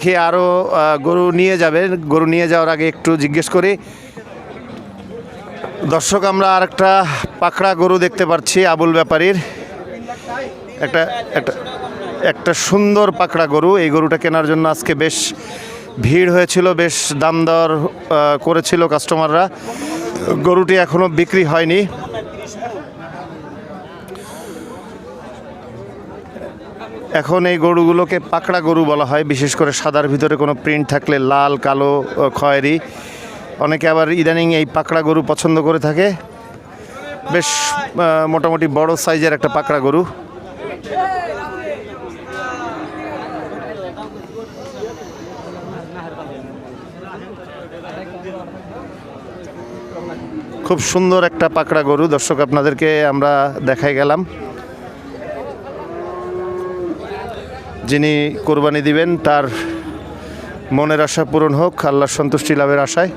দেখি আরও গরু নিয়ে যাবে। গরু নিয়ে যাওয়ার আগে একটু জিজ্ঞেস করি দর্শক, আমরা আর একটা পাকড়া গরু দেখতে পাচ্ছি আবুল ব্যাপারীর। একটা একটা একটা সুন্দর পাকড়া গরু। এই গরুটা কেনার জন্য আজকে বেশ ভিড় হয়েছিল, বেশ দাম দর করেছিল কাস্টমাররা। গরুটি এখনো বিক্রি হয়নি। এখন এই গরুগুলোকে পাকড়া গরু বলা হয়, বিশেষ করে সাদার ভিতরে কোনো প্রিন্ট থাকলে লাল, কালো, খয়েরি। অনেকে আবার ইদানিং এই পাকড়া গরু পছন্দ করে থাকে। বেশ মোটামুটি বড় সাইজের একটা পাকড়া গরু। খুব সুন্দর একটা পাকড়া গরু দর্শক, আপনাদেরকে আমরা দেখাই গেলাম। যিনি কোরবানি দিবেন তার মনের আশা পূরণ হোক, আল্লাহর সন্তুষ্টি লাভের আশায়।